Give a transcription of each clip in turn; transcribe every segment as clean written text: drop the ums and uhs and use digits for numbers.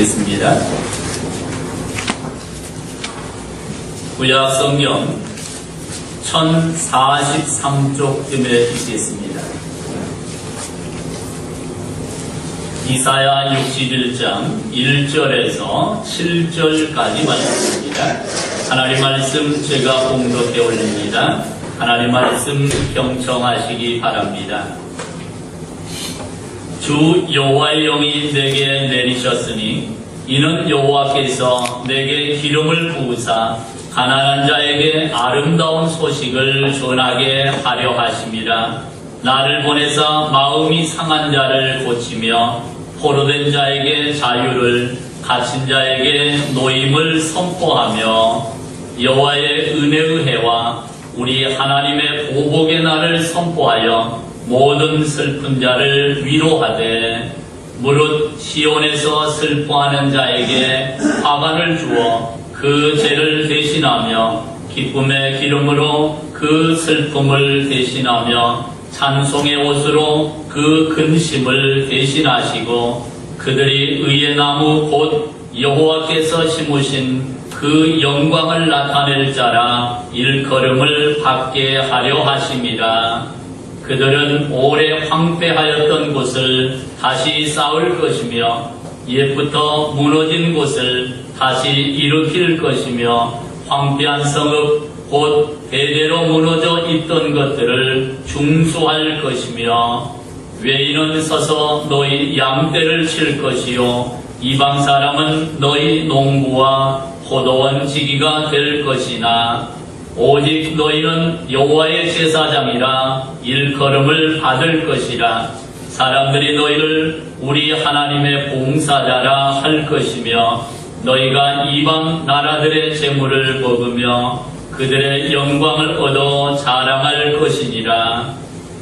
읽겠습니다. 구약 성경 1043쪽쯤에 읽겠습니다. 이사야 61장 1절에서 7절까지 말씀입니다. 하나님 말씀 제가 봉독해 올립니다. 하나님 말씀 경청하시기 바랍니다. 주 여호와의 영이 내게 내리셨으니 이는 여호와께서 내게 기름을 부으사 가난한 자에게 아름다운 소식을 전하게 하려 하심이라. 나를 보내사 마음이 상한 자를 고치며 포로된 자에게 자유를, 갇힌 자에게 노임을 선포하며 여호와의 은혜의 해와 우리 하나님의 보복의 날을 선포하여 모든 슬픈 자를 위로하되, 무릇 시온에서 슬퍼하는 자에게 화관을 주어 그 죄를 대신하며 기쁨의 기름으로 그 슬픔을 대신하며 찬송의 옷으로 그 근심을 대신하시고, 그들이 의의 나무 곧 여호와께서 심으신 그 영광을 나타낼 자라 일컬음을 받게 하려 하심이라. 그들은 오래 황폐하였던 곳을 다시 쌓을 것이며 옛부터 무너진 곳을 다시 일으킬 것이며 황폐한 성읍 곧 대대로 무너져 있던 것들을 중수할 것이며, 외인은 서서 너희 양떼를 칠 것이요 이방 사람은 너희 농부와 포도원 지기가 될 것이나, 오직 너희는 여호와의 제사장이라 일컬음을 받을 것이라. 사람들이 너희를 우리 하나님의 봉사자라 할 것이며, 너희가 이방 나라들의 재물을 먹으며 그들의 영광을 얻어 자랑할 것이니라.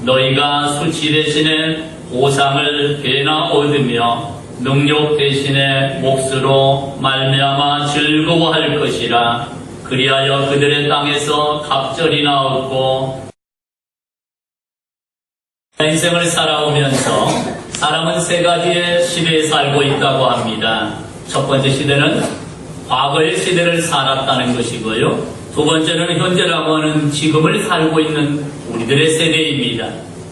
너희가 수치 대신에 보상을 배나 얻으며 능력 대신에 몫으로 말미암아 즐거워할 것이라. 그리하여 그들의 땅에서 갑절이나 얻고. 인생을 살아오면서 사람은 세 가지의 시대에 살고 있다고 합니다. 첫 번째 시대는 과거의 시대를 살았다는 것이고요. 두 번째는 현재라고 하는 지금을 살고 있는 우리들의 세대입니다.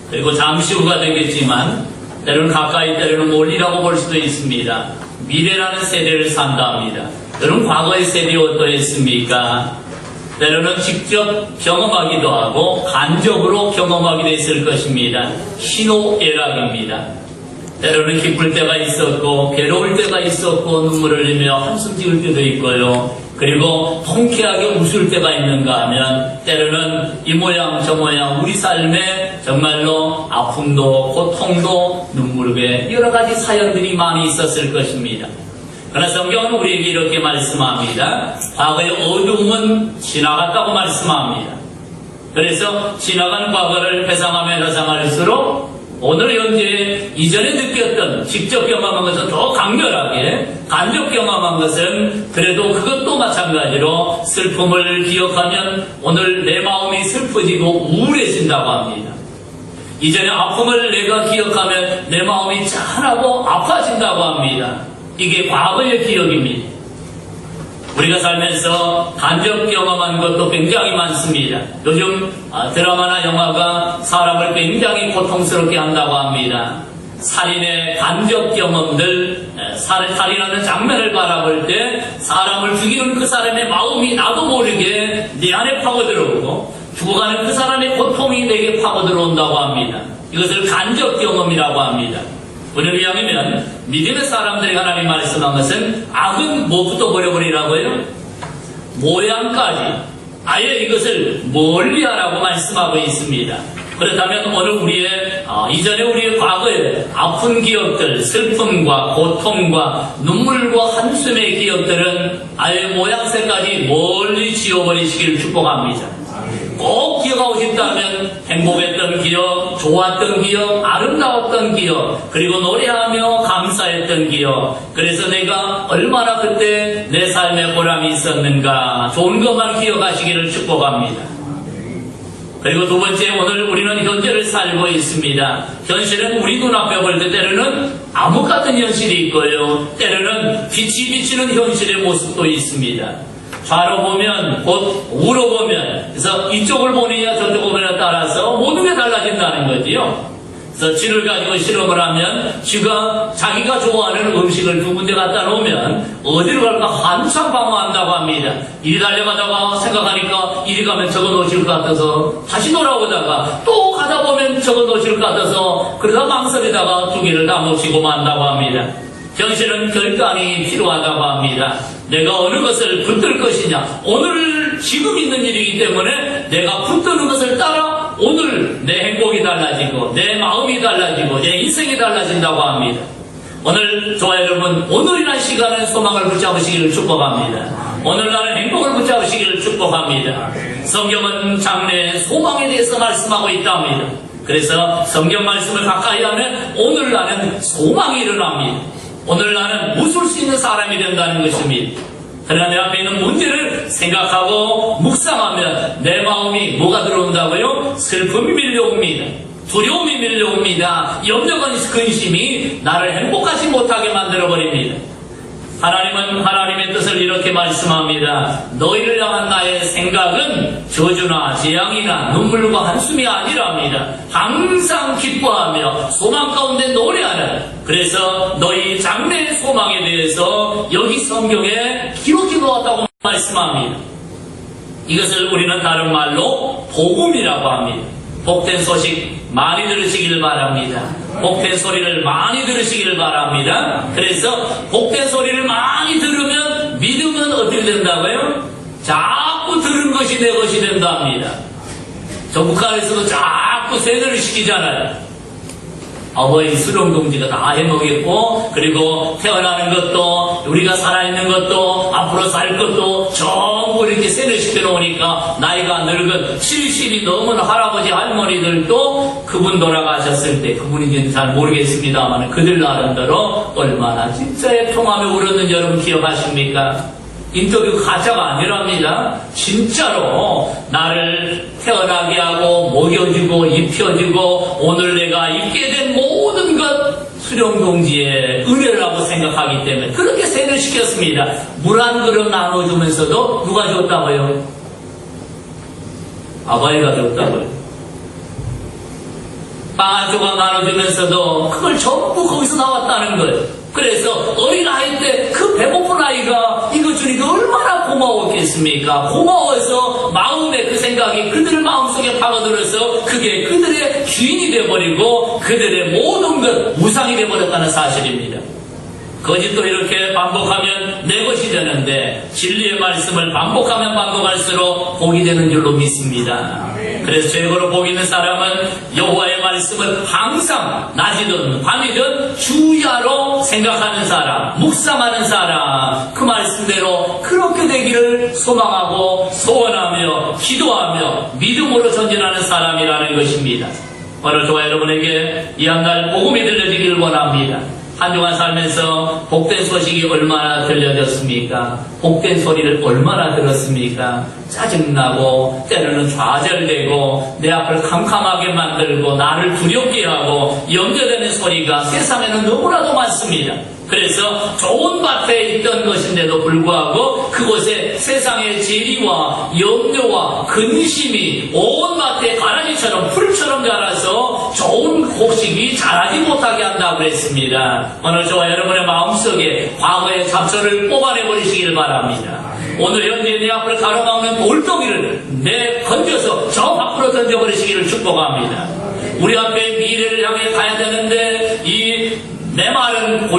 그리고 잠시 후가 되겠지만 때로는 가까이 때로는 멀리라고 볼 수도 있습니다. 미래라는 세대를 산다 합니다. 여러분, 과거의 세대가 어떠했습니까? 때로는 직접 경험하기도 하고 간접으로 경험하기도 했을 것입니다. 희노애락입니다. 때로는 기쁠 때가 있었고 괴로울 때가 있었고 눈물을 흘리며 한숨 지을 때도 있고요. 그리고 통쾌하게 웃을 때가 있는가 하면 때로는 이 모양 저 모양 우리 삶에 정말로 아픔도 고통도 눈물에 여러 가지 사연들이 많이 있었을 것입니다. 그러나 성경은 우리에게 이렇게 말씀합니다. 과거의 어둠은 지나갔다고 말씀합니다. 그래서 지나간 과거를 회상하면 회상할수록 오늘 현재 이전에 느꼈던 직접 경험한 것은 더 강렬하게, 간접 경험한 것은 그래도 그것도 마찬가지로 슬픔을 기억하면 오늘 내 마음이 슬퍼지고 우울해진다고 합니다. 이전의 아픔을 내가 기억하면 내 마음이 짠하고 아파진다고 합니다. 이게 과거의 기억입니다. 우리가 살면서 간접 경험한 것도 굉장히 많습니다. 요즘 드라마나 영화가 사람을 굉장히 고통스럽게 한다고 합니다. 살인의 간접 경험들, 살인하는 장면을 바라볼 때 사람을 죽이는 그 사람의 마음이 나도 모르게 내 안에 파고들어오고 죽어가는 그 사람의 고통이 내게 파고들어온다고 합니다. 이것을 간접 경험이라고 합니다. 오늘 이야기면 믿음의 사람들이 하나님 말씀한 것은 악은 뭐부터 버려버리라고요? 모양까지 아예 이것을 멀리하라고 말씀하고 있습니다. 그렇다면 오늘 우리의 이전에 우리의 과거의 아픈 기억들, 슬픔과 고통과 눈물과 한숨의 기억들은 아예 모양새까지 멀리 지워버리시기를 축복합니다. 꼭 기억하고 싶다면 행복했던 기억, 좋았던 기억, 아름다웠던 기억, 그리고 노래하며 감사했던 기억, 그래서 내가 얼마나 그때 내 삶에 보람이 있었는가, 좋은 것만 기억하시기를 축복합니다. 그리고 두 번째, 오늘 우리는 현재를 살고 있습니다. 현실은 우리 눈앞에 볼 때 때로는 암흑 같은 현실이 있고요. 때로는 빛이 비치는 현실의 모습도 있습니다. 좌로 보면 곧 우로 보면, 그래서 이쪽을 보느냐 저쪽을 보느냐에 따라서 모든 게 달라진다는 거지요. 그래서 쥐를 가지고 실험을 하면 쥐가 자기가 좋아하는 음식을 두 군데 갖다 놓으면 어디로 갈까 한참 방황한다고 합니다. 이리 달려가다가 생각하니까 이리 가면 저거 놓칠 것 같아서 다시 돌아오다가 또 가다 보면 저거 놓칠 것 같아서 그러다 망설이다가 두 개를 다 놓치고 만다고 합니다. 현실은 결단이 필요하다고 합니다. 내가 어느 것을 붙들 것이냐. 오늘 지금 있는 일이기 때문에 내가 붙드는 것을 따라 오늘 내 행복이 달라지고 내 마음이 달라지고 내 인생이 달라진다고 합니다. 오늘 저와 여러분, 오늘이라는 시간은 소망을 붙잡으시기를 축복합니다. 오늘날은 행복을 붙잡으시기를 축복합니다. 성경은 장래의 소망에 대해서 말씀하고 있답니다. 그래서 성경 말씀을 가까이 하면 오늘 나는 소망이 일어납니다. 오늘 나는 웃을 수 있는 사람이 된다는 것입니다. 그러나 내 앞에 있는 문제를 생각하고 묵상하면 내 마음이 뭐가 들어온다고요? 슬픔이 밀려옵니다. 두려움이 밀려옵니다. 염려가 근심이 나를 행복하지 못하게 만들어버립니다. 하나님은 하나님의 뜻을 이렇게 말씀합니다. 너희를 향한 나의 생각은 저주나 재앙이나 눈물과 한숨이 아니랍니다. 항상 기뻐하며 소망 가운데 노래하는, 그래서 너희 장래의 소망에 대해서 여기 성경에 기록해 놓았다고 말씀합니다. 이것을 우리는 다른 말로 복음이라고 합니다. 복된 소식 많이 들으시길 바랍니다. 복된 소리를 많이 들으시길 바랍니다. 그래서 복된 소리를 많이 들으면 믿으면 어떻게 된다고요? 자꾸 들은 것이 내 것이 된답니다. 저 북한에서도 자꾸 세뇌를 시키잖아요. 어버이 수령동지가 다 해먹겠고, 그리고 태어나는 것도, 우리가 살아있는 것도, 앞으로 살 것도 전부 이렇게 세뇌시켜 놓으니까 나이가 늙은 70이 넘은 할아버지 할머니들도 그분 돌아가셨을 때, 그분인지는 잘 모르겠습니다만 그들 나름대로 얼마나 진짜의 평함에 울었는지 여러분 기억하십니까? 인터뷰 가짜가 아니랍니다. 진짜로 나를 태어나게 하고 먹여주고 입혀주고 오늘 내가 있게 된 모든 것 수령동지의 은혜라고 생각하기 때문에 그렇게 세뇌시켰습니다. 물 한 그릇 나눠주면서도 누가 줬다고요? 아버지가 줬다고요. 빵 한 조각 나눠주면서도 그걸 전부 거기서 나왔다는 거예요. 그래서 어린아이 때 그 배고픈 아이가 이거 주니까 얼마나 고마웠겠습니까? 고마워서 마음에 그 생각이 그들의 마음속에 파고들어서 그게 그들의 주인이 되어버리고 그들의 모든 것 우상이 되어버렸다는 사실입니다. 거짓도 이렇게 반복하면 내 것이 되는데 진리의 말씀을 반복하면 반복할수록 복이 되는 줄로 믿습니다. 그래서 최고로 복 있는 사람은 여호와의 말씀을 항상 낮이든 밤이든 주야로 생각하는 사람, 묵상하는 사람, 그 말씀대로 그렇게 되기를 소망하고 소원하며 기도하며 믿음으로 전진하는 사람이라는 것입니다. 오늘 저와 여러분에게 이 한 날 복음이 들려지기를 원합니다. 한 주간 살면서 복된 소식이 얼마나 들려졌습니까? 복된 소리를 얼마나 들었습니까? 짜증나고 때로는 좌절되고 내 앞을 캄캄하게 만들고 나를 두렵게 하고 염려되는 소리가 세상에는 너무나도 많습니다. 그래서 좋은 밭에 있던 것인데도 불구하고 그곳에 세상의 재리와 염려와 근심이 온 밭에 가라지처럼 풀처럼 자라서 좋은 곡식이 자라지 못하게 한다고 했습니다. 오늘 저와 여러분의 마음속에 과거의 잡초를 뽑아내버리시길 바랍니다. 오늘 현재 내 앞을 가로막는 돌덩이를 건져서 저 밖으로 던져버리시기를 축복합니다. 우리 앞에 미래를 향해 가야 되는데 내 말은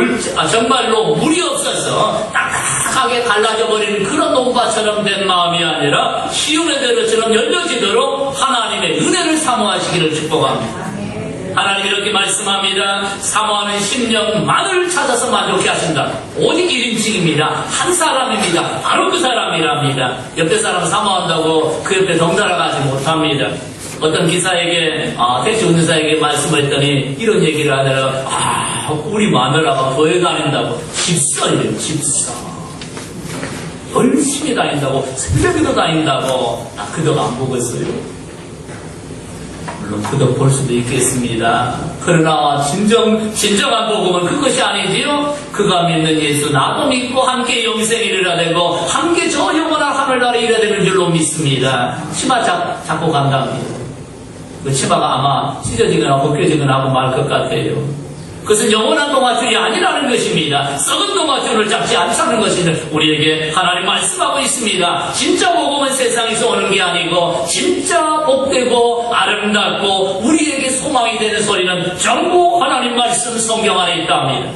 정말로 물이 없어서 딱딱하게 갈라져버리는 그런 농가처럼 된 마음이 아니라 시온의 대로처럼 열려지도록 하나님의 은혜를 사모하시기를 축복합니다. 하나님 이렇게 말씀합니다. 사모하는 10년만을 찾아서 만족해 하신다. 오직 1인칭입니다. 한 사람입니다. 바로 그 사람이랍니다. 옆에 사람 사모한다고 그 옆에 덩달아 가지 못합니다. 어떤 기사에게 택시 운전사에게 말씀을 했더니 이런 얘기를 하더라. 우리 마누라가 교회 다닌다고 집사예요. 집사 열심히 다닌다고 새벽에도 다닌다고 그동안 안 먹었어요. 물론 부득볼 수도 있겠습니다. 그러나 진정한 복음은 그것이 아니지요. 그가 믿는 예수 나도 믿고 함께 영생에 이르라 되고 함께 저 영원한 하늘나라에 이르라 되는 줄로 믿습니다. 치마 잡고 간답니다. 그 치마가 아마 찢어지거나 벗겨지거나 하고 말 것 같아요. 그것은 영원한 동화줄이 아니라는 것입니다. 썩은 동화줄을 잡지 않자는 것을 우리에게 하나님 말씀하고 있습니다. 진짜 복음은 세상에서 오는 게 아니고 진짜 복되고 아름답고 우리에게 소망이 되는 소리는 전부 하나님 말씀 성경 안에 있답니다.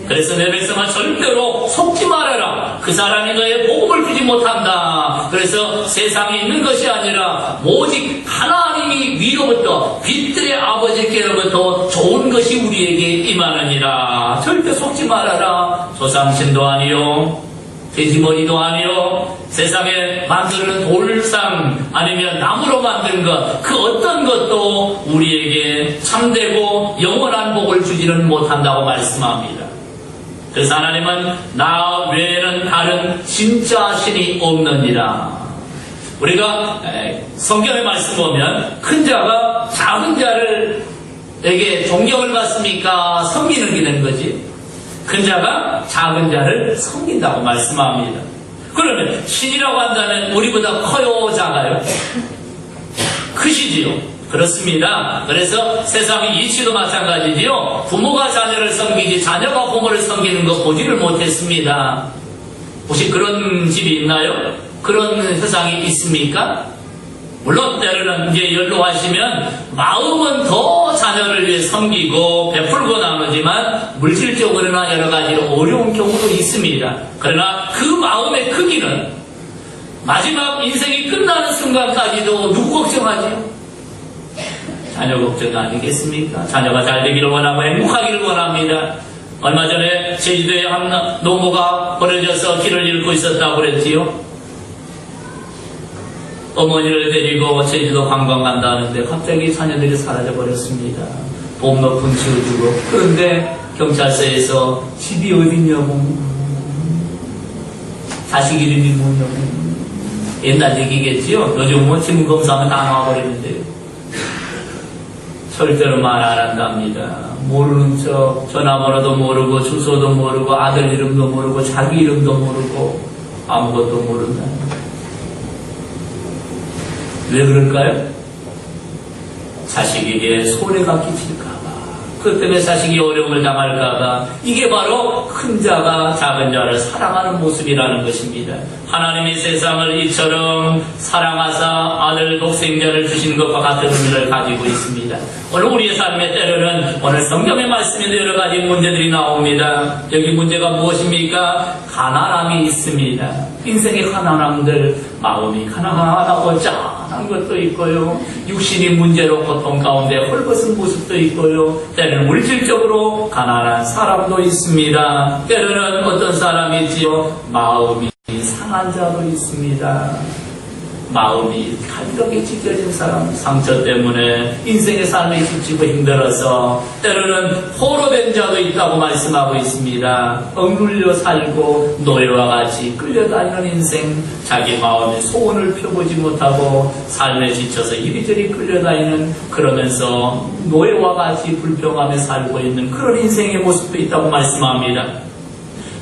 그래서 내 백성아 절대로 속지 말아라. 그 사람이 너의 복음을 주지 못한다. 그래서 세상에 있는 것이 아니라 오직 하나님이 위로부터 빛들의 아버지께로부터 좋은 것이 우리에게 임하느니라. 절대 속지 말아라. 조상신도 아니요 돼지머리도 아니요 세상에 만드는 돌상 아니면 나무로 만든 것 그 어떤 것도 우리에게 참되고 영원한 복을 주지는 못한다고 말씀합니다. 그래서 하나님은 나 외에는 다른 진짜 신이 없느니라. 우리가 성경의 말씀 보면 큰 자가 작은 자를에게 존경을 받습니까? 섬기는 게 되는 거지. 큰 자가 작은 자를 섬긴다고 말씀합니다. 그러면 신이라고 한다면 우리보다 커요, 작아요? 크시지요. 그렇습니다. 그래서 세상의 이치도 마찬가지지요. 부모가 자녀를 섬기지 자녀가 부모를 섬기는 거 보지를 못했습니다. 혹시 그런 집이 있나요? 그런 세상이 있습니까? 물론 때로는 이제 연로하시면 마음은 더 자녀를 위해 섬기고 베풀고 나누지만 물질적으로나 여러 가지로 어려운 경우도 있습니다. 그러나 그 마음의 크기는 마지막 인생이 끝나는 순간까지도 누구 걱정하죠? 자녀 걱정 아니겠습니까? 자녀가 잘 되기를 원하고 행복하기를 원합니다. 얼마 전에 제주도에 한 노모가 버려져서 길을 잃고 있었다고 그랬지요. 어머니를 데리고 제주도 관광 간다는데 갑자기 자녀들이 사라져 버렸습니다. 보험 높은 지어주고. 그런데 경찰서에서 집이 어딨냐고, 자식 이름이 뭐냐고. 옛날 얘기겠지요. 요즘은 지문검사하면 다 나와버리는데요. 절대로 말 안 한답니다. 모르는 척, 전화번호도 모르고, 주소도 모르고, 아들 이름도 모르고, 자기 이름도 모르고, 아무것도 모른다. 왜 그럴까요? 자식에게 손해가 끼칠까봐. 그것 때문에 자식이 어려움을 당할까봐. 이게 바로 큰 자가 작은 자를 사랑하는 모습이라는 것입니다. 하나님이 세상을 이처럼 사랑하사 아들 독생자를 주신 것과 같은 의미를 가지고 있습니다. 오늘 우리의 삶의 때로는 오늘 성경의 말씀에도 여러 가지 문제들이 나옵니다. 여기 문제가 무엇입니까? 가난함이 있습니다. 인생의 가난함들, 마음이 가난하고 짠한 것도 있고요. 육신이 문제로 고통 가운데 헐벗은 모습도 있고요. 때로는 물질적으로 가난한 사람도 있습니다. 때로는 어떤 사람이지요? 마음이 상한 자도 있습니다. 마음이 간격이 찢어진 사람, 상처 때문에 인생의 삶이 지치고 힘들어서 때로는 포로된 자도 있다고 말씀하고 있습니다. 억눌려 살고 노예와 같이 끌려다니는 인생, 자기 마음의 소원을 펴보지 못하고 삶에 지쳐서 이리저리 끌려다니는, 그러면서 노예와 같이 불평하며 살고 있는 그런 인생의 모습도 있다고 말씀합니다.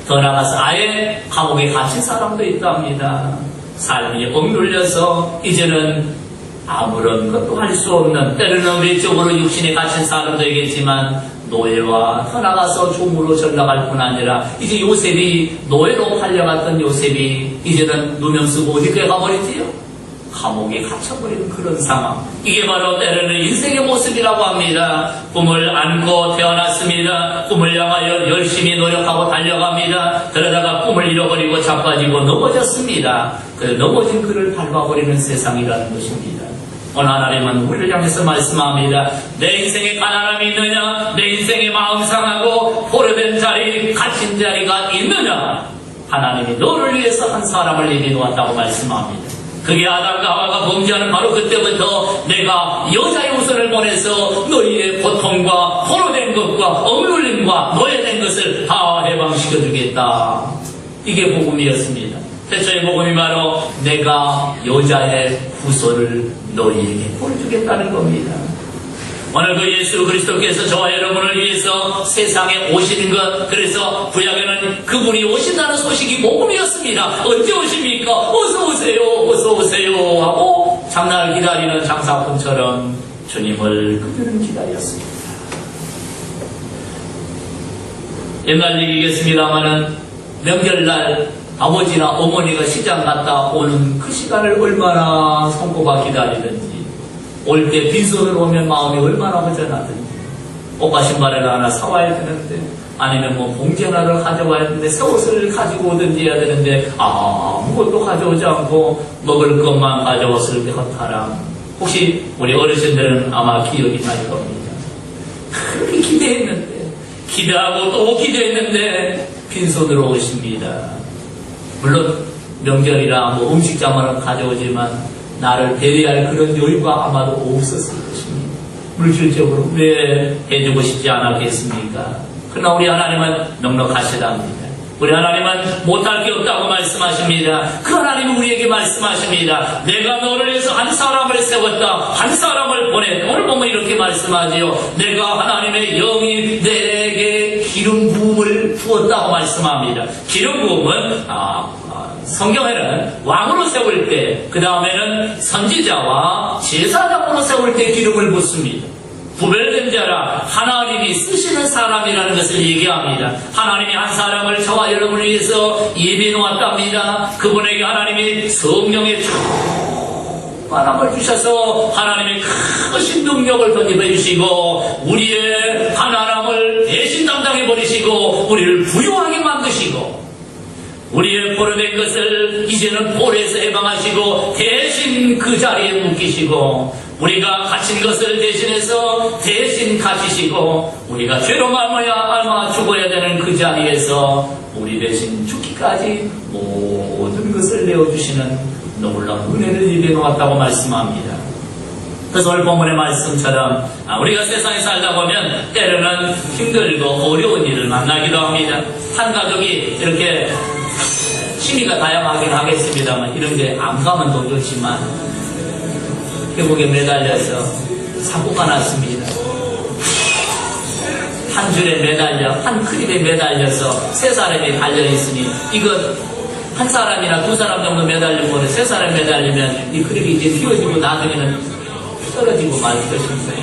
더 나아가서 아예 감옥에 갇힌 사람도 있답니다. 삶이 억눌려서 이제는 아무런 것도 할 수 없는, 때로는 외적으로 육신에 갇힌 사람도 있겠지만 노예와 더 나가서 종으로 전락할 뿐 아니라 이제 요셉이 노예로 팔려갔던 요셉이 이제는 누명 쓰고 어디에 가버리지요? 감옥에 갇혀버리는 그런 상황. 이게 바로 때로는 인생의 모습이라고 합니다. 꿈을 안고 태어났습니다. 꿈을 향하여 열심히 노력하고 달려갑니다. 그러다가 꿈을 잃어버리고 자빠지고 넘어졌습니다. 그 넘어진 그를 밟아버리는 세상이라는 것입니다. 오늘 하나님은 우리를 향해서 말씀합니다. 내 인생에 가난함이 있느냐? 내 인생에 마음 상하고 포로된 자리, 갇힌 자리가 있느냐? 하나님이 너를 위해서 한 사람을 내게 놓았다고 말씀합니다. 그게 아담과 하와가 범죄하는 바로 그때부터 내가 여자의 우선을 보내서 너희의 고통과 포로된 것과 억눌림과 노예된 것을 다 해방시켜주겠다. 이게 복음이었습니다. 태초의 복음이 바로 내가 여자의 후손을 너희에게 보여주겠다는 겁니다. 오늘 그 예수 그리스도께서 저와 여러분을 위해서 세상에 오시는 것, 그래서 구약에는 그분이 오신다는 소식이 복음이었습니다. 언제 오십니까? 어서 오세요, 어서 오세요 하고 장날을 기다리는 장사꾼처럼 주님을 그들은 기다렸습니다. 옛날 얘기겠습니다마는 명절날 아버지나 어머니가 시장 갔다 오는 그 시간을 얼마나 손꼽아 기다리든지, 올 때 빈손으로 오면 마음이 얼마나 허전하든지, 옷과 신발을 하나 사와야 되는데, 아니면 뭐 봉지 하나를 가져와야 되는데, 새 옷을 가지고 오든지 해야 되는데, 아무것도 가져오지 않고 먹을 것만 가져왔을 때 허탈함. 혹시 우리 어르신들은 아마 기억이 날 겁니다. 그렇게 기대했는데, 기대하고 또 기대했는데 빈손으로 오십니다. 물론 명절이라 뭐 음식자만은 가져오지만 나를 배려할 그런 여유가 아마도 없었을 것입니다. 물질적으로 왜 해주고 싶지 않았겠습니까? 그러나 우리 하나님은 넉넉하시답니다. 우리 하나님은 못할 게 없다고 말씀하십니다. 그 하나님은 우리에게 말씀하십니다. 내가 너를 위해서 한 사람을 세웠다, 한 사람을 보냈다. 오늘 보면 이렇게 말씀하지요. 내가 하나님의 영이 내게 기름 부음을 부었다고 말씀합니다. 기름 부음은 성경에는 왕으로 세울 때, 그 다음에는 선지자와 제사장으로 세울 때 기름을 붓습니다. 구별된 자라, 하나님이 쓰시는 사람이라는 것을 얘기합니다. 하나님이 한 사람을 저와 여러분을 위해서 예비해 놓았답니다. 그분에게 하나님이 성령의 충만함을 주셔서 하나님의 크신 능력을 덧입어 주시고 우리의 가난함을 대신 담당해 버리시고 우리를 부유하게 만드시고 우리의 포로된 것을 이제는 포로에서 해방하시고 대신 그 자리에 묶이시고 우리가 갇힌 것을 대신해서 대신 갇히시고 우리가 죄로 말미암아 죽어야 되는 그 자리에서 우리 대신 죽기까지 모든 것을 내어주시는 놀라운 은혜를 입에 놓았다고 말씀합니다. 그래서 오늘 본문의 말씀처럼 우리가 세상에 살다 보면 때로는 힘들고 어려운 일을 만나기도 합니다. 한 가족이 이렇게 취미가 다양하긴 하겠습니다만 이런 게 안 가면 더 좋지만 회복에 매달려서 사고가 났습니다. 한 줄에 매달려, 한 크립에 매달려서 세 사람이 달려있으니 이것 한 사람이나 두 사람 정도 매달리고 세 사람 매달리면 이 크립이 이제 휘어지고 나중에는 떨어지고 말 것입니다.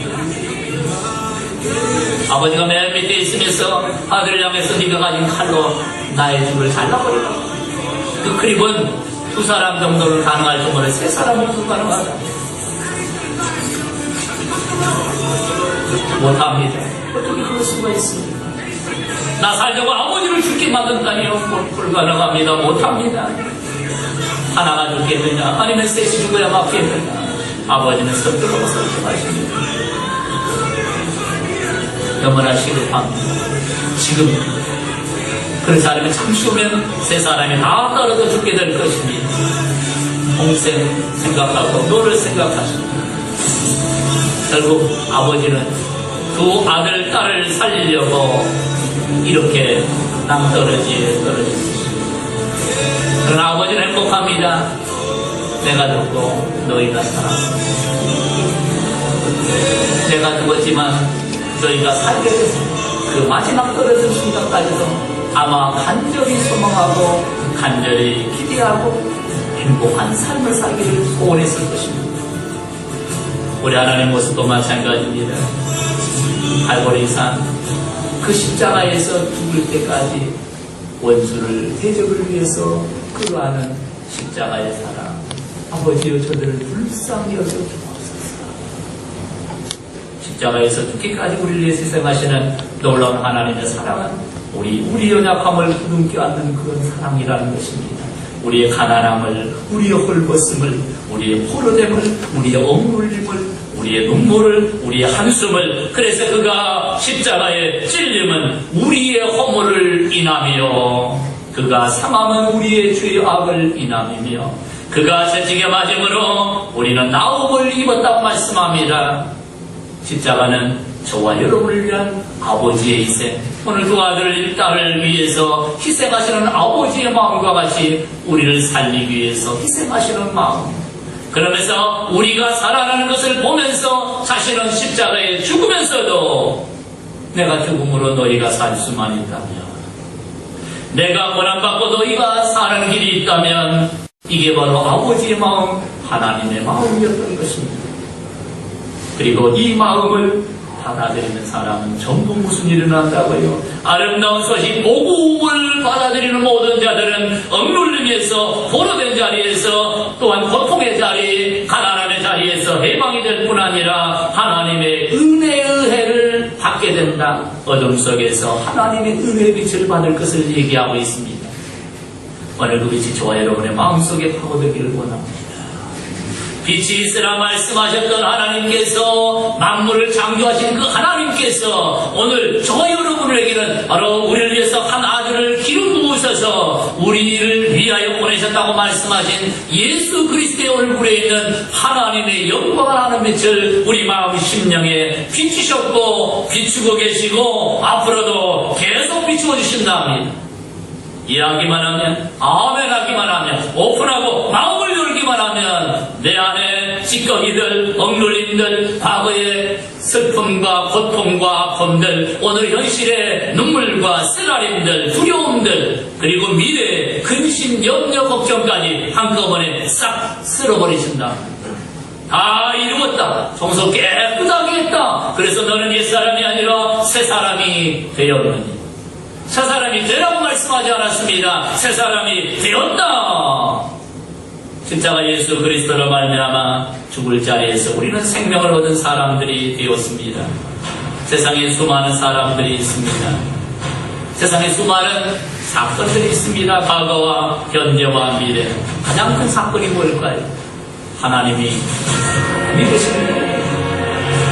아버지가 맨 밑에 있으면서 아들을 향해서 네가 가진 칼로 나의 줄을 잘라버리라. 그 크립은 두 사람 정도를 가능할 정도로 세 사람은 불가능하다. 못합니다. 어떻게 그럴 수가 있습니까? 나 살려고 아버지를 죽게 만든다니요? 불가능합니다. 못합니다. 하나가 죽겠느냐? 아니면 셋이 죽어야 맞겠느냐? 아버지는 선택하고 선택하십니다. 영원한 시급합니다. 지금 그 사람이 잠시 후면 세 사람이 다 떨어져 죽게 될 것입니다. 동생 생각하고 너를 생각하십니다. 결국 아버지는 두 아들, 딸을 살리려고 이렇게 낭떠러지에 떨어졌습니다. 그러나 아버지는 행복합니다. 내가 죽고 너희가 살았습니다. 내가 죽었지만 너희가 살게 됐습니다. 그 마지막 떨어진 순간까지도 아마 간절히 소망하고 간절히 기대하고 행복한 삶을 살기를 소원했을 것입니다. 우리 하나님 모습도 마찬가지입니다. 갈보리산 그 십자가에서 죽을 때까지 원수를 대적을 위해서 그러하는 십자가의 사랑. 아버지여 저들을 불쌍히 여겨 주옵소서. 십자가에서 죽기까지 우리를 위해 희생하시는 놀라운 하나님의 사랑은 우리 연약함을 부둥켜 안는 그런 사랑이라는 것입니다. 우리의 가난함을, 우리의 헐벗음을, 우리의 포로됨을, 우리의 억눌림을, 우리의 눈물을, 우리의 한숨을, 그래서 그가 십자가에 찔림은 우리의 허물을 인하며 그가 상함은 우리의 죄의 악을 인하며 그가 채찍에 맞음으로 우리는 나음을 입었다고 말씀합니다. 십자가는 저와 여러분을 위한 아버지의 희생, 오늘 두 아들, 딸을 위해서 희생하시는 아버지의 마음과 같이 우리를 살리기 위해서 희생하시는 마음, 그러면서 우리가 살아나는 것을 보면서 자신은 십자가에 죽으면서도 내가 죽음으로 너희가 살 수만 있다면, 내가 고난받고 너희가 사는 길이 있다면 이게 바로 아버지의 마음, 하나님의 마음이었던 것입니다. 그리고 이 마음을 받아들이는 사람은 전부 무슨 일이 난다고요? 아름다운 소식, 복음을 받아들이는 모든 자들은 억눌림에서, 포로된 자리에서, 또한 고통의 자리, 가난함의 자리에서 해방이 될 뿐 아니라 하나님의 은혜의 해를 받게 된다. 어둠 속에서 하나님의 은혜의 빛을 받을 것을 얘기하고 있습니다. 오늘 그 빛이 저와 여러분의 마음속에 파고들기를 원합니다. 빛이 있으라 말씀하셨던 하나님께서, 만물을 창조하신 그 하나님께서 오늘 저와 여러분에게는 바로 우리를 위해서 한 아들을 기름 부으셔서 우리를 위하여 보내셨다고 말씀하신 예수 그리스도의 얼굴에 있는 하나님의 영광을 하는 빛을 우리 마음 심령에 비추셨고 비추고 계시고 앞으로도 계속 비추어 주신답니다. 이해하기만 하면, 아멘 하기만 하면, 오픈하고 마음을 열기만 하면 내 안에 찌꺼기들, 억눌림들, 과거의 슬픔과 고통과 아픔들, 오늘 현실의 눈물과 쓰라림들, 두려움들, 그리고 미래의 근심, 염려, 걱정까지 한꺼번에 싹 쓸어버리신다. 다 이루었다. 청소 깨끗하게 했다. 그래서 너는 옛사람이 아니라 새사람이 되었느니. 새사람이 되라고 말씀하지 않았습니다. 새사람이 되었다. 십자가 예수 그리스도로 말미암아 죽을 자리에서 우리는 생명을 얻은 사람들이 되었습니다. 세상에 수많은 사람들이 있습니다. 세상에 수많은 사건들이 있습니다. 과거와 현재와 미래. 가장 큰 사건이 뭘까요? 하나님이 믿으십니다.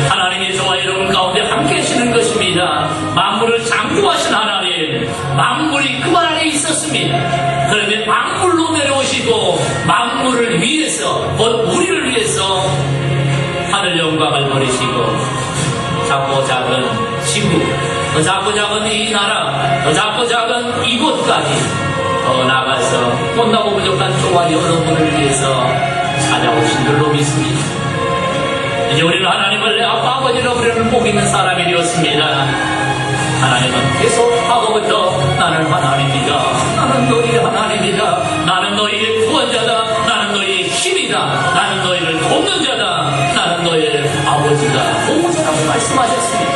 하나님이 저와 여러분 가운데 함께 하시는 것입니다. 만물을 창조하신 하나님, 만물이 그만 안에 있었습니다. 그런데 만물로 내려오시고 만물을 위해서, 곧 우리를 위해서 하늘 영광을 버리시고 작고 작은 지구, 더 작고 작은 이 나라, 더 작고 작은 이곳까지 더 나가서 못나고 부족한 저와 여러분을 위해서 찾아오신 줄로 믿습니다. 이제 우리는 하나님을 내 아빠 아버지로 부르는 복 있는 사람이 되었습니다. 하나님은 계속 하고부터 나는 하나님이다. 나는 너희의 하나님이다. 나는 너희의 구원자다. 나는 너희의 힘이다. 나는 너희를 돕는 자다. 나는 너희의 아버지다. 보호자라고 말씀하셨습니다.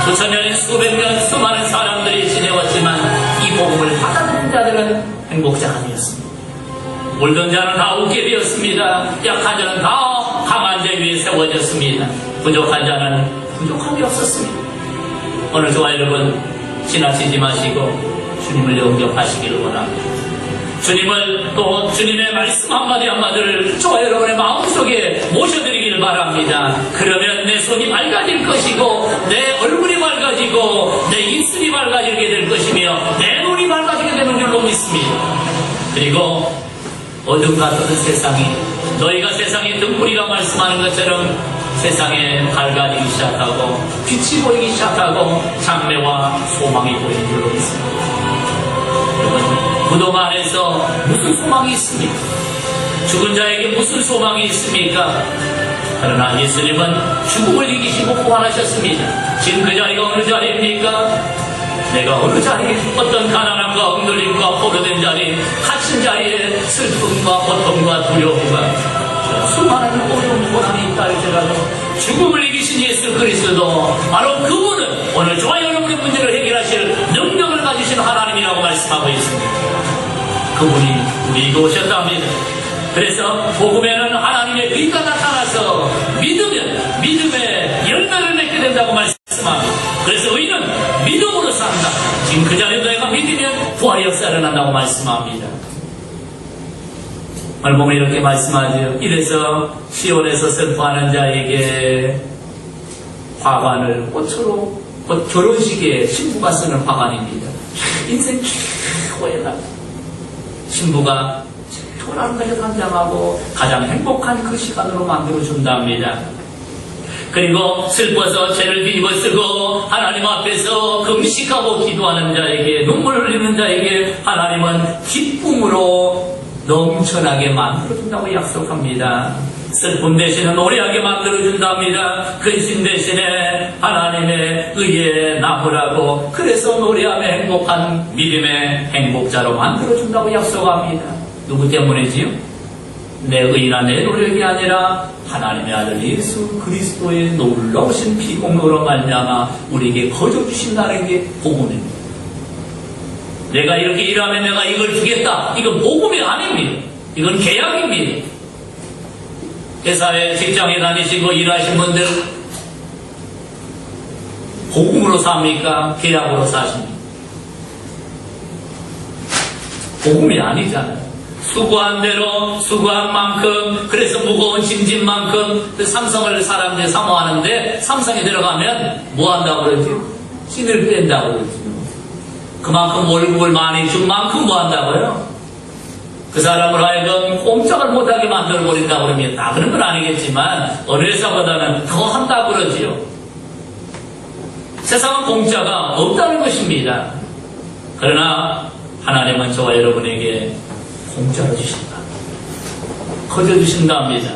수천 년, 수백 년 수많은 사람들이 지내왔지만 이 복음을 받아들인 자들은 행복자가 되었습니다. 물든 자는 다 웃게 되었습니다. 약한 자는 다 강한 자 위에 세워졌습니다. 부족한 자는 부족함이 없었습니다. 오늘 저와 여러분 지나치지 마시고 주님을 영접하시기를 원합니다. 주님을 또 주님의 말씀 한마디 한마디를 저와 여러분의 마음속에 모셔드리기를 바랍니다. 그러면 내 손이 밝아질 것이고 내 얼굴이 밝아지고 내 입술이 밝아지게 될 것이며 내 눈이 밝아지게 되는 줄로 믿습니다. 그리고 어둠 같은 세상이, 너희가 세상의 등불이라 말씀하는 것처럼 세상에 밝아지기 시작하고 빛이 보이기 시작하고 장래와 소망이 보이는 줄로 믿습니다. 여러분, 무덤 안에서 무슨 소망이 있습니까? 죽은 자에게 무슨 소망이 있습니까? 그러나 예수님은 죽음을 이기시고 부활하셨습니다. 지금 그 자리가 어느 자리입니까? 내가 어느 자리에 어떤 가난함과 억눌림과 포로된 자리, 갇힌 자리에 슬픔과 고통과 두려움과 수많은 어려운 고난이 있다 할지라도 죽음을 이기신 예수 그리스도, 바로 그분은 오늘 저와 여러분의 문제를 해결하실 능력을 가지신 하나님이라고 말씀하고 있습니다. 그분이 우리에게 오셨답니다. 그래서 복음에는 하나님의 의가 나타나서 믿으면 믿음의 열매를 맺게 된다고 말씀합니다. 그래서 의는 믿음으로 산다. 지금 그 자리에 너희가 믿으면 부활의 역사를 한다고 말씀합니다. 오늘 보면 이렇게 말씀하죠. 이래서 시온에서 슬퍼하는 자에게 화관을 꽃으로, 곧 결혼식에 신부가 쓰는 화관입니다. 인생 최고의 신부가 최고라는 것을 감장하고 가장 행복한 그 시간으로 만들어준답니다. 그리고 슬퍼서 죄를 뒤집어 쓰고 하나님 앞에서 금식하고 기도하는 자에게, 눈물 흘리는 자에게 하나님은 기쁨으로 넘쳐나게 만들어준다고 약속합니다. 슬픔 대신에 노래하게 만들어준답니다. 근심 대신에 하나님의 의에 나무라고, 그래서 노래하며 행복한 믿음의 행복자로 만들어준다고 약속합니다. 누구 때문이지요? 내 의나 내 노력이 아니라 하나님의 아들 예수 그리스도의 놀라우신 피공로로 말미암아 우리에게 거저 주신다는 게 복음입니다. 내가 이렇게 일하면 내가 이걸 주겠다, 이건 복음이 아닙니다. 이건 계약입니다. 회사에 직장에 다니시고 일하신 분들 복음으로 삽니까? 계약으로 사십니까? 복음이 아니잖아요. 수고한 대로 수고한 만큼, 그래서 무거운 짐진 만큼 삼성을 사람들이 사모하는데 삼성에 들어가면 뭐 한다고 그러지? 찐을 뺀다고 그러지. 그만큼 월급을 많이 준 만큼 뭐 한다고요? 그 사람을 하여금 꼼짝을 못하게 만들어버린다고 그러면 다 그런 건 아니겠지만 어느 회사보다는 더 한다고 그러지요. 세상은 공짜가 없다는 것입니다. 그러나 하나님은 저와 여러분에게 공짜로 주신다, 거저 주신답니다.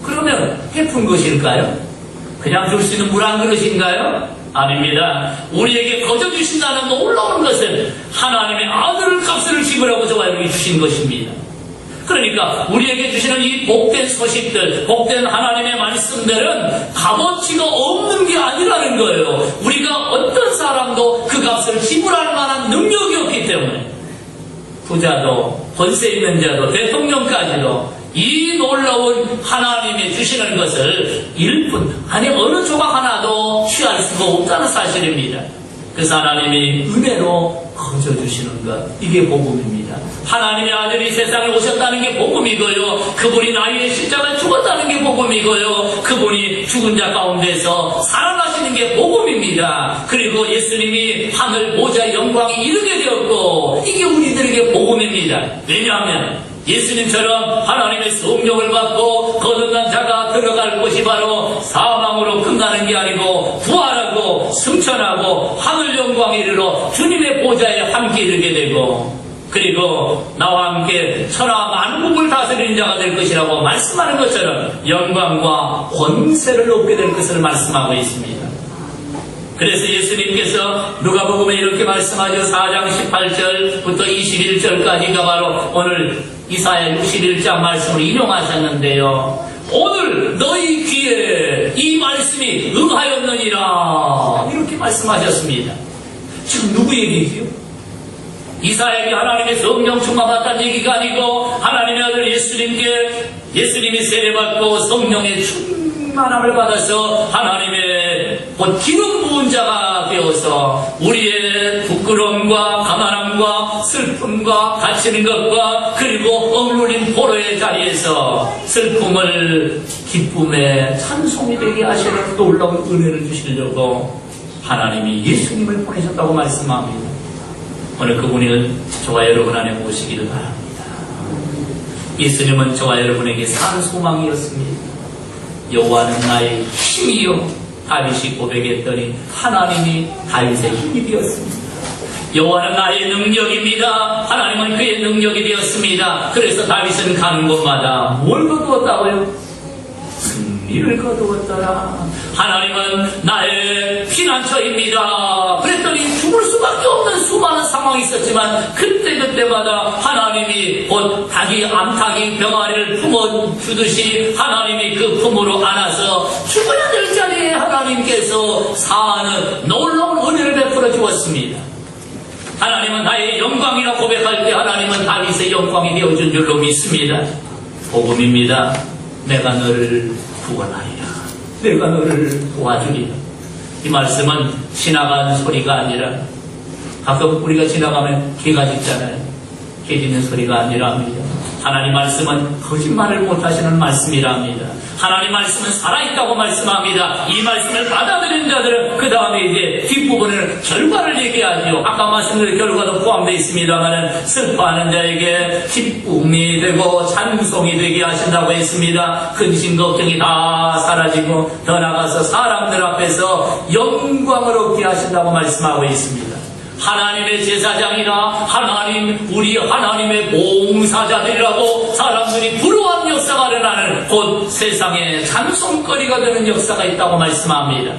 그러면 예쁜 것일까요? 그냥 줄 수 있는 물 한 그릇인가요? 아닙니다. 우리에게 거저 주신다는 놀라운 것은 하나님의 아들을 값을 지불하고 저와 여러분이 주신 것입니다. 그러니까 우리에게 주시는 이 복된 소식들, 복된 하나님의 말씀들은 값어치가 없는 게 아니라는 거예요. 우리가 어떤 사람도 그 값을 지불할 만한 능력이 없기 때문에 부자도 권세 있는 자도 대통령까지도 이 놀라운 하나님이 주시는 것을 일분, 아니 어느 조각 하나도 취할 수가 없다는 사실입니다. 그래서 하나님이 은혜로 거저 주시는 것, 이게 복음입니다. 하나님의 아들이 세상에 오셨다는 게 복음이고요. 그분이 나의 십자가에 죽었다는 게 복음이고요. 그분이 죽은 자 가운데서 살아나시는 게 복음입니다. 그리고 예수님이 하늘 보좌의 영광에 이르게 되었고, 이게 우리들에게 복음입니다. 왜냐하면 예수님처럼 하나님의 성령을 받고 거듭난 자가 들어갈 곳이 바로 사망으로 끝나는 게 아니고 부활하고 승천하고 하늘 영광에 이르러 주님의 보좌에 함께 이르게 되고, 그리고 나와 함께 천하 만국을 다스리는 자가 될 것이라고 말씀하는 것처럼 영광과 권세를 얻게 될 것을 말씀하고 있습니다. 그래서 예수님께서 누가복음에 이렇게 말씀하죠. 4장 18절부터 21절까지가 바로 오늘 이사야 61장 말씀을 인용하셨는데요. 오늘 너희 귀에 이 말씀이 응하였느니라, 이렇게 말씀하셨습니다. 지금 누구 얘기지요? 이사야에게 하나님의 성령 충만받다는 얘기가 아니고 하나님의 아들 예수님께, 예수님이 세례받고 성령의 충만함을 받아서 하나님의 곧 기름 부은 자가 되어서 우리의 부끄러움과 가난함과 슬픔과 갇히는 것과 그리고 억눌린 포로의 자리에서 슬픔을 기쁨의 찬송이 되게 하시는 놀라운 은혜를 주시려고 하나님이 예수님을 보내셨다고 말씀합니다. 오늘 그분을 저와 여러분 안에 모시기를 바랍니다. 예수님은 저와 여러분에게 산 소망이었습니다. 여호와는 나의 힘이요, 다윗이 고백했더니 하나님이 다윗의 힘이 되었습니다. 여호와는 나의 능력입니다. 하나님은 그의 능력이 되었습니다. 그래서 다윗은 가는 곳마다 뭘 거두었다고요? 승리를 거두었더라. 하나님은 나의 피난처입니다. 그랬더니 죽을 수밖에 없는 수많은 상황이 있었지만 그때그때마다 하나님이 곧 닭이 암탉이 병아리를 품어주듯이 하나님이 그 품으로 안아서 죽어야 될 자리에 하나님께서 사는 놀라운 은혜를 베풀어 주었습니다. 하나님은 나의 영광이라 고백할 때 하나님은 다윗의 영광이 되어준 줄로 믿습니다. 복음입니다. 내가 너를 구원하리라. 내가 너를 도와주리라. 이 말씀은 지나가는 소리가 아니라, 가끔 우리가 지나가면 개가 짖잖아요. 개 짖는 소리가 아니랍니다. 하나님 말씀은 거짓말을 못하시는 말씀이랍니다. 하나님 말씀은 살아있다고 말씀합니다. 이 말씀을 받아들인 자들은 그 다음에 이제 뒷부분을 결과를 얘기하죠. 아까 말씀드린 결과도 포함되어 있습니다만 슬퍼하는 자에게 기쁨이 되고 찬송이 되게 하신다고 했습니다. 근심 걱정이 다 사라지고 더 나아가서 사람들 앞에서 영광을 얻게 하신다고 말씀하고 있습니다. 하나님의 제사장이나 하나님, 우리 하나님의 봉사자들이라고 사람들이 부러워한 역사가 일어나는 곧 세상에 찬송거리가 되는 역사가 있다고 말씀합니다.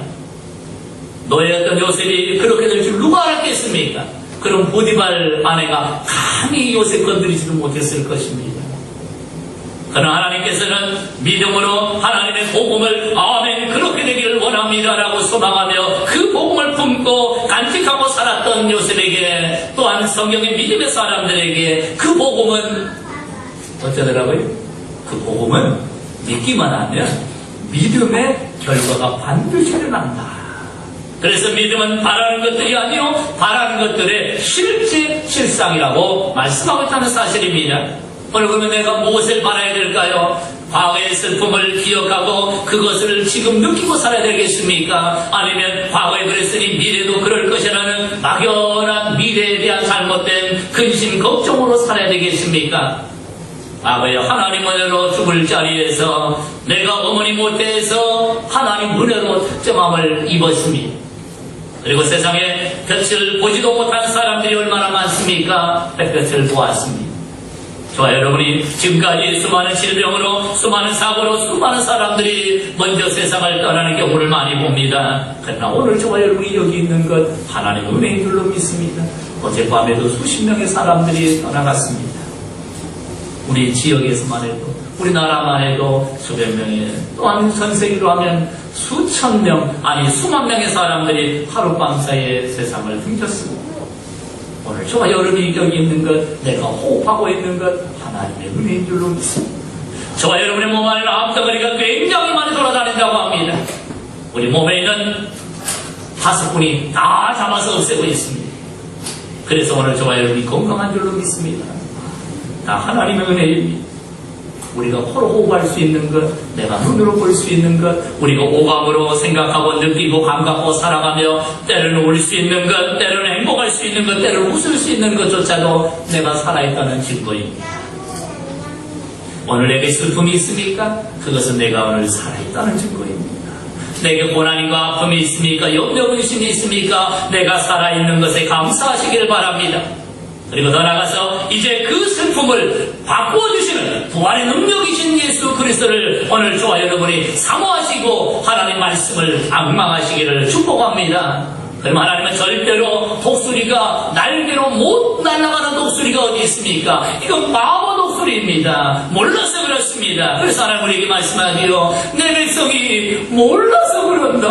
노예였던 요셉이 그렇게 될 줄 누가 알았겠습니까? 그럼 보디발 아내가 감히 요셉 건드리지도 못했을 것입니다. 그러나 하나님께서는 믿음으로 하나님의 복음을 아멘 그렇게 되기를 원합니다라고 소망하며 그 복음을 품고 간직하고 살았던 요셉에게 또한 성경의 믿음의 사람들에게 그 복음은 어쩌더라고요? 그 복음은 믿기만 하면 믿음의 결과가 반드시 일어난다. 그래서 믿음은 바라는 것들이 아니요 바라는 것들의 실상이라고 말씀하고 있다는 사실입니다. 오늘 그러면 내가 무엇을 바라야 될까요? 과거의 슬픔을 기억하고 그것을 지금 느끼고 살아야 되겠습니까? 아니면 과거에 그랬으니 미래도 그럴 것이라는 막연한 미래에 대한 잘못된 근심 걱정으로 살아야 되겠습니까? 과거에 하나님 은혜로 죽을 자리에서 내가 어머니 못해서 하나님 은혜로 특정함을 입었습니다. 그리고 세상에 볕을 보지도 못한 사람들이 얼마나 많습니까? 햇볕을 보았습니다. 저와 여러분이 지금까지 수많은 질병으로, 수많은 사고로, 수많은 사람들이 먼저 세상을 떠나는 경우를 많이 봅니다. 그러나 오늘 저와 여러분이 여기 있는 것 하나님의 은혜인 줄로 믿습니다. 어젯밤에도 수십 명의 사람들이 떠나갔습니다. 우리 지역에서만 해도, 우리나라만 해도 수백 명의, 또한 전 세계로 하면 수천 명, 아니 수만 명의 사람들이 하룻밤 사이에 세상을 등졌습니다. 오늘 저와 여러분이 여기 있는 것, 내가 호흡하고 있는 것 하나님의 은혜인 줄로 믿습니다. 저와 여러분의 몸 안에는 암덩어리가 굉장히 많이 돌아다닌다고 합니다. 우리 몸에 있는 파수꾼이 다 잡아서 없애고 있습니다. 그래서 오늘 저와 여러분이 건강한 줄로 믿습니다. 다 하나님의 은혜입니다. 우리가 코로 호흡할 수 있는 것, 내가 눈으로 볼 수 있는 것, 우리가 오감으로 생각하고 느끼고 감각하고 살아가며 때로는 울 수 있는 것, 때로는 행복할 수 있는 것, 때로는 웃을 수 있는 것조차도 내가 살아있다는 증거입니다. 오늘 내게 슬픔이 있습니까? 그것은 내가 오늘 살아있다는 증거입니다. 내게 고난과 아픔이 있습니까? 염려분심이 있습니까? 내가 살아있는 것에 감사하시기를 바랍니다. 그리고 더 나아가서 이제 그 슬픔을 바꾸어주시는 부활의 능력이신 예수 그리스도를 오늘 저와 여러분이 사모하시고 하나님 말씀을 앙망하시기를 축복합니다. 그럼 하나님은 절대로 독수리가 날개로 못 날아가는 독수리가 어디 있습니까? 이건 바보 독수리입니다. 몰라서 그렇습니다. 그래서 하나님 우리에게 말씀하기로 내 백성이 몰라서 그런다.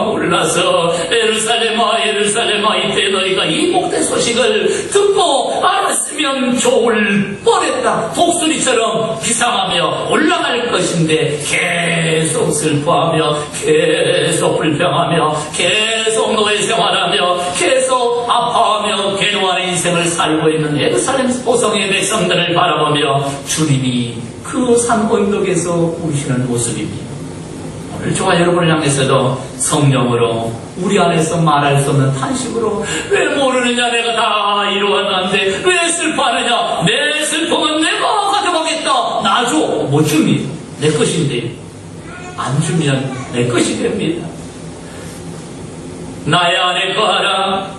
몰라서 예루살렘아 예루살렘아 이때 너희가 이 복된 소식을 듣고 알았으면 좋을 뻔했다. 독수리처럼 비상하며 올라갈 것인데 계속 슬퍼하며 계속 불평하며 계속 노예 생활하며 계속 아파하며 괴로워하는 인생을 살고 있는 예루살렘 보성의 백성들을 바라보며 주님이 그 산 언덕에서 우시는 모습입니다. 오늘 저와 여러분을 향해서도 성령으로 우리 안에서 말할 수 없는 탄식으로 왜 모르느냐 내가 다 이루었는데 왜 슬퍼하느냐 내 슬픔은 내가 가져가겠다 놔줘 못 줍니다. 내 것인데 안 주면 내 것이 됩니다. 나의 안에 거하라.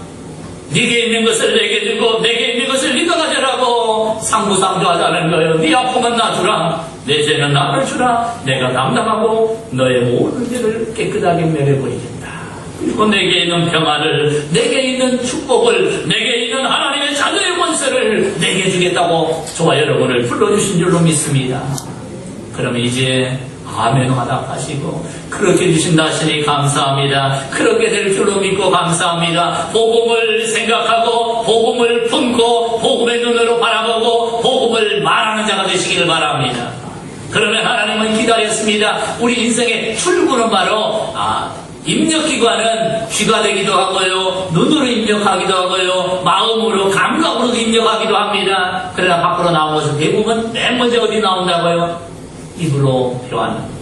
네게 있는 것을 내게 주고 내게 있는 것을 네가 가져라고 상부상조하자는 거예요. 네 아픔은 나 주라. 내 죄는 나를 주라. 내가 담당하고 너의 모든 죄를 깨끗하게 매려버리겠다. 그리고 내게 있는 평안을, 내게 있는 축복을, 내게 있는 하나님의 자녀의 권세를 내게 주겠다고 저와 여러분을 불러주신 줄로 믿습니다. 그러면 이제 아멘 화답하시고 그렇게 해주신다 하시니 감사합니다. 그렇게 될 줄로 믿고 감사합니다. 복음을 생각하고 복음을 품고 복음의 눈으로 바라보고 복음을 말하는 자가 되시기를 바랍니다. 그러면 하나님은 기다렸습니다. 우리 인생의 출구는 바로 입력기관은 귀가 되기도 하고요, 눈으로 입력하기도 하고요, 마음으로 감각으로도 입력하기도 합니다. 그러나 밖으로 나오면서 대부분 맨 먼저 어디 나온다고요? 입으로 표현합니다.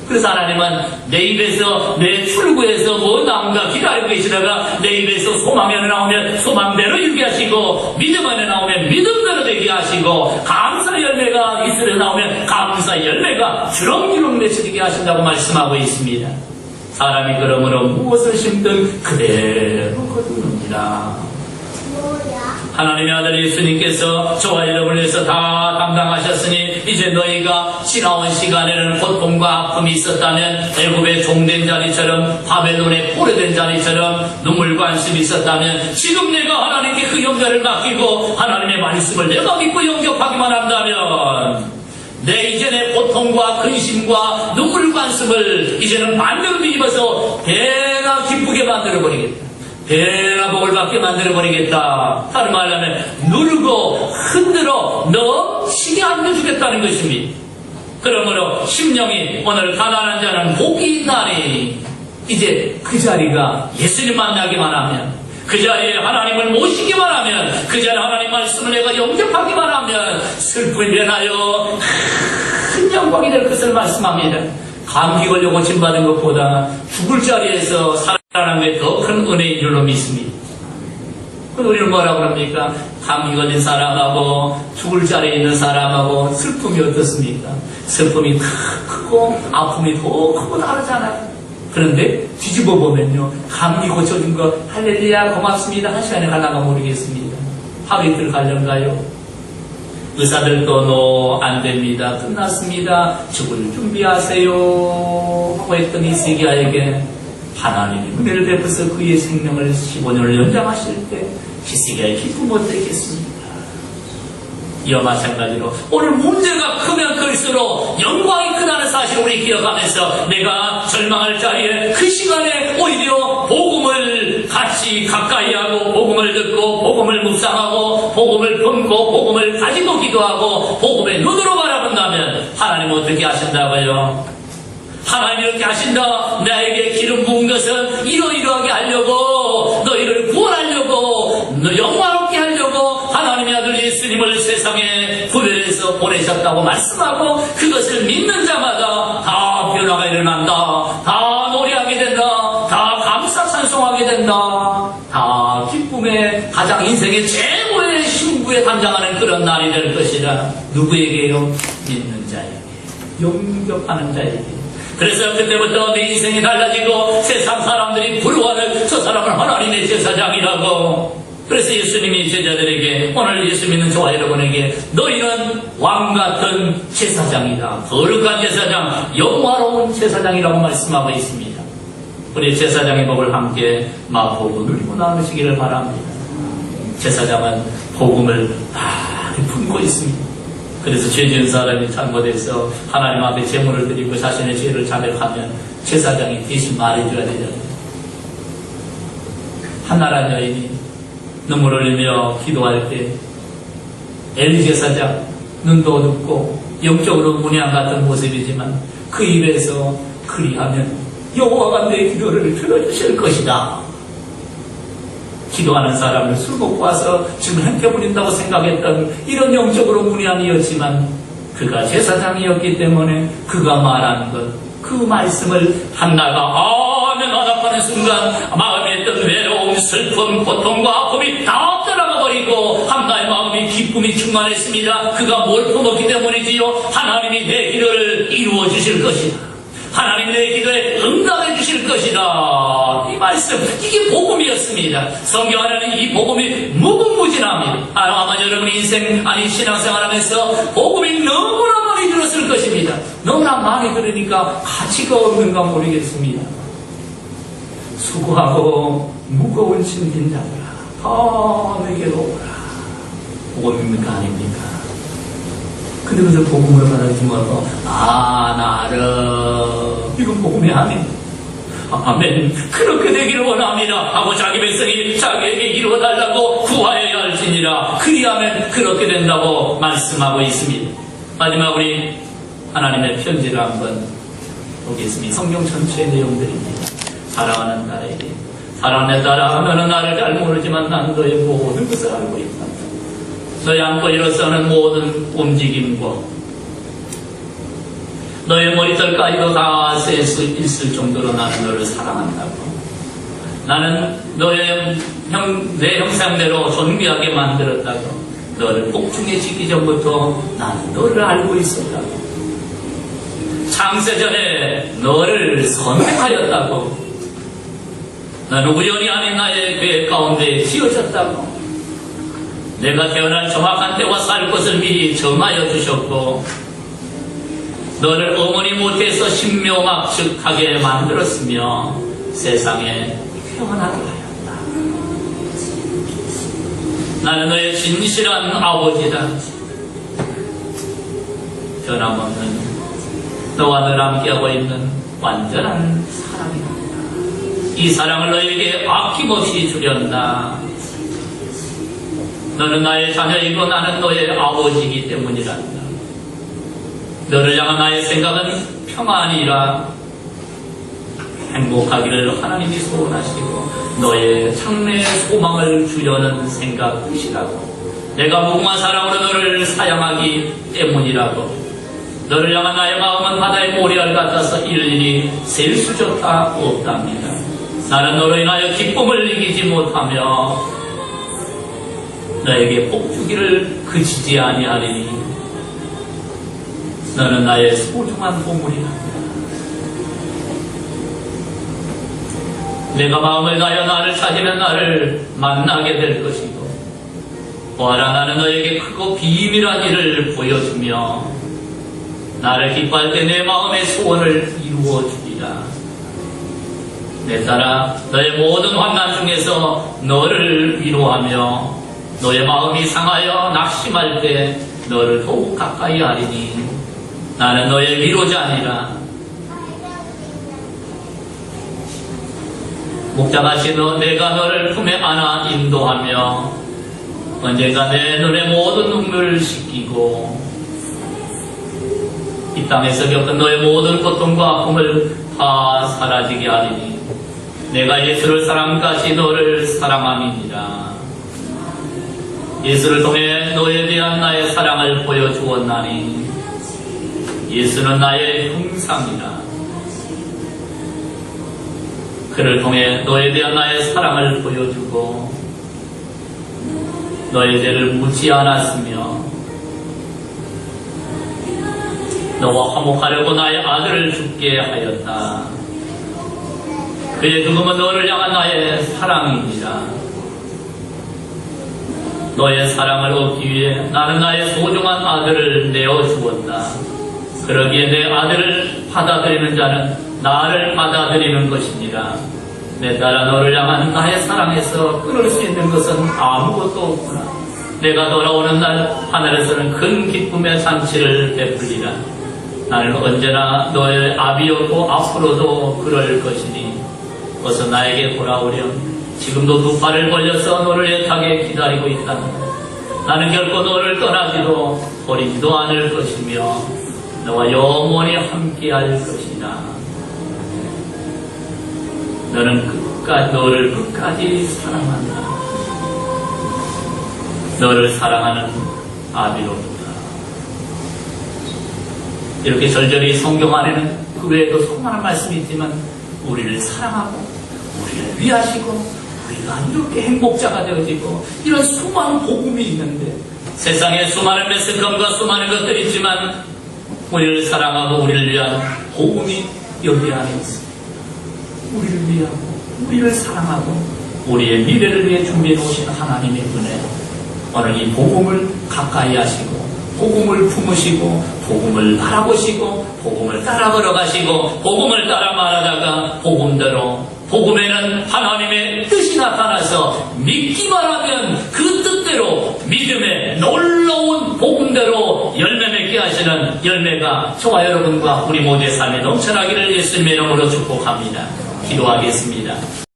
그래서 하나님은 내 입에서 내 출구에서 뭐 나온가 기다리고 계시다가 내 입에서 소망이 나오면 소망대로 이루게 하시고 믿음 안에 나오면 믿음대로 되게 하시고 감사 열매가 이슬에 나오면 감사 열매가 주렁주렁 맺히게 하신다고 말씀하고 있습니다. 사람이 그러므로 무엇을 심든 그대로 거두느니라. 하나님의 아들 예수님께서 저와 여러분을 위해서 다 담당하셨으니 이제 너희가 지나온 시간에는 고통과 아픔이 있었다면, 애굽의 종된 자리처럼, 바벨론의 포로된 자리처럼 눈물과 한숨이 있었다면, 지금 내가 하나님께 그 영전을 맡기고 하나님의 말씀을 내가 믿고 영접하기만 한다면 내 이전의 고통과 근심과 눈물과 한숨을 이제는 반대로 뒤집어서 배나 기쁘게 만들어버리겠다. 배나 복을 받게 만들어버리겠다. 다른 말로 하면 누르고 흔들어 넘치게 안겨주겠다는 것입니다. 그러므로 심령이 오늘 가난한 자는 복이 있나니, 이제 그 자리가 예수님 만나기만 하면, 그 자리에 하나님을 모시기만 하면, 그 자리에 하나님 말씀을 내가 영접하기만 하면 슬픔이 변하여 큰 영광이 될 것을 말씀합니다. 감기 걸려 고침받은 것보다 죽을 자리에서 살아나는 게 더 큰 은혜인 줄로 믿습니다. 우리는 뭐라고 합니까? 감기 걸린 사람하고 죽을 자리에 있는 사람하고 슬픔이 어떻습니까? 슬픔이 더 크고 아픔이 더 크고 다르잖아요. 그런데 뒤집어 보면요, 감기 고쳐준 거 할렐루야 고맙습니다 한 시간에 갈라가 모르겠습니다. 하루 이틀 갈련가요? 의사들도 안 됩니다. 끝났습니다. 죽을 준비하세요 하고 했던 히스기야에게 하나님이 은혜를 베풀어서 그의 생명을 15년을 연장하실 때 히스기야의 기쁨 어땠겠습니까? 이와 마찬가지로 오늘 문제가 크면 클수록 영광이 크다는 사실을 우리 기억하면서 내가 절망할 자리에 그 시간에 오히려 복음을 같이 가까이 하고 복음을 듣고 복음을 묵상하고 복음을 품고 복음을 가지고 기도하고 복음의 눈으로 바라본다면 하나님 어떻게 하신다고요? 하나님 이렇게 하신다. 나에게 기름 부은 것은 이러이러하게 하려고, 너희를 구원하려고, 너 영화롭게 하려고 하나님의 아들 예수님을 세상에 구별해서 보내셨다고 말씀하고, 그것을 믿는 자마다 다 변화가 일어난다. 다 노래하게 된다. 다 감사 찬송하게 된다. 다 기쁨의 가장 인생의 최고의 신부에 담당하는 그런 날이 될 것이라. 누구에게요? 믿는 자에게, 영접하는 자에게. 그래서 그때부터 내 인생이 달라지고 세상 사람들이 부러워하는 저 사람은 하나님의 제사장이라고. 그래서 예수님이 제자들에게, 오늘 예수 믿는 저와 여러분에게 너희는 왕같은 제사장이다. 거룩한 제사장, 영화로운 제사장이라고 말씀하고 있습니다. 우리 제사장의 복을 함께 맛보고 누리고 나누시기를 바랍니다. 제사장은 복음을 많이 품고 있습니다. 그래서 죄 지은 사람이 잘못해서 하나님 앞에 제물을 드리고 자신의 죄를 자백하면 제사장이 대신 말해줘야 되잖아요. 한나라 여인이 눈물 흘리며 기도할 때 엘리 제사장, 눈도 어둡고 영적으로 문양 같은 모습이지만 그 입에서 그리하면 여호와가 내 기도를 들어주실 것이다. 기도하는 사람을 술 먹고 와서 지금 행패 부린다고 생각했던 이런 영적으로 문양이었지만 그가 제사장이었기 때문에 그가 말한 것, 그 말씀을 한나가 아멘 하답하는 순간 마음에 있던 외로움, 슬픔, 고통과 아픔이 다 떠나가 버리고 한나의 마음이 기쁨이 충만했습니다. 그가 뭘 품었기 때문이지요? 하나님이 내 기도를 이루어 주실 것이다. 하나님 내 기도에 응답해 주실 것이다. 이 말씀, 이게 복음이었습니다. 성경 안에는 이 복음이 무궁무진합니다. 아마 여러분 인생 아니 신앙생활하면서 복음이 너무나 많이 들었을 것입니다. 너무나 많이 들으니까 가치가 없는가 모르겠습니다. 수고하고 무거운 짐진 자들아 다 내게로 오라. 복음입니까 아닙니까? 근데 그래서 복음을 받아들이지 말고 나를 이건 복음이 아닙니다. 아멘. 그렇게 되기를 원합니다 하고 자기 백성이 자기에게 이루어달라고 구하여야 할지니라. 그리하면 그렇게 된다고 말씀하고 있습니다. 마지막 우리 하나님의 편지를 한번 보겠습니다. 성경 전체의 내용들입니다. 사랑하는 딸에게, 사랑하는 딸아, 너는 나를 잘 모르지만 난 너의 모든 것을 알고 있다. 너의 안고 일어서는 모든 움직임과 너의 머리털까지도 다 셀 수 있을 정도로 나는 너를 사랑한다고. 나는 내 형상대로 존귀하게 만들었다고. 너를 복중에 지기 전부터 나는 너를 알고 있었다고. 창세전에 너를 선택하였다고. 너는 우연히 아닌 나의 계획 가운데 지어졌다고. 내가 태어날 정확한 때와 살 곳을 미리 정하여 주셨고 너를 어머니 못해서 신명학측하게 만들었으며 세상에 태어나게 하였다. 나는 너의 진실한 아버지다. 변함없는 너와 늘 함께하고 있는 완전한 사랑이다. 이 사랑을 너에게 아낌없이 주련다. 너는 나의 자녀이고 나는 너의 아버지이기 때문이란다. 너를 향한 나의 생각은 평안이라 행복하기를 하나님이 소원하시고 너의 장래의 소망을 주려는 생각이시라고. 내가 무궁한 사랑으로 너를 사랑하기 때문이라고. 너를 향한 나의 마음은 바다의 모래알 같아서 일일이 셀 수조차 없답니다. 나는 너로 인하여 기쁨을 이기지 못하며 너에게 복주기를 그치지 아니하리니 너는 나의 소중한 보물이라. 내가 마음을 다하여 나를 찾으면 나를 만나게 될 것이고 보아라 나는 너에게 크고 비밀한 일을 보여주며 나를 기뻐할 때 내 마음의 소원을 이루어 주리라. 내 딸아 너의 모든 환난 중에서 너를 위로하며 너의 마음이 상하여 낙심할 때 너를 더욱 가까이 하리니 나는 너의 위로자니라. 목자같이 내가 너를 품에 안아 인도하며 언젠가 내 눈의 모든 눈물을 씻기고 이 땅에서 겪은 너의 모든 고통과 아픔을 다 사라지게 하리니 내가 예수를 사랑같이 너를 사랑함이니라. 예수를 통해 너에 대한 나의 사랑을 보여주었나니 예수는 나의 형상이라. 그를 통해 너에 대한 나의 사랑을 보여주고 너의 죄를 묻지 않았으며 너와 화목하려고 나의 아들을 죽게 하였다. 그의 죽음은 너를 향한 나의 사랑이니라. 너의 사랑을 얻기 위해 나는 나의 소중한 아들을 내어주었다. 그러기에 내 아들을 받아들이는 자는 나를 받아들이는 것이니라. 내 딸아 너를 향한 나의 사랑에서 끊을 수 있는 것은 아무것도 없구나. 내가 돌아오는 날 하늘에서는 큰 기쁨의 잔치를 베풀리라. 나는 언제나 너의 아비였고 앞으로도 그럴 것이니 어서 나에게 돌아오렴. 지금도 두 팔을 벌려서 너를 애타게 기다리고 있다. 나는 결코 너를 떠나지도 버리지도 않을 것이며 너와 영원히 함께할 것이다. 너를 끝까지 사랑한다. 너를 사랑하는 아비로부터. 이렇게 절절히 성경 안에는 그 외에도 수많은 말씀이 있지만 우리를 사랑하고 우리를 위하시고 우리가 이렇게 행복자가 되어지고 이런 수많은 복음이 있는데 세상에 수많은 메스컴과 수많은 것들이 있지만 우리를 사랑하고 우리를 위한 복음이 여기 안에 있습니다. 우리를 위하고 우리를 사랑하고 우리의 미래를 위해 준비해 놓으신 하나님의 은혜, 오늘 이 복음을 가까이 하시고 복음을 품으시고 복음을 바라보시고 복음을 따라 걸어가시고 복음을 따라 말하다가 복음대로 복음에는 하나님의 뜻이 나타나서 믿기만 하면 그 뜻대로 믿음의 놀라운 복음대로 열매 맺게 하시는 열매가 저와 여러분과 우리 모두의 삶에 넘쳐나기를 예수님의 이름으로 축복합니다. 기도하겠습니다.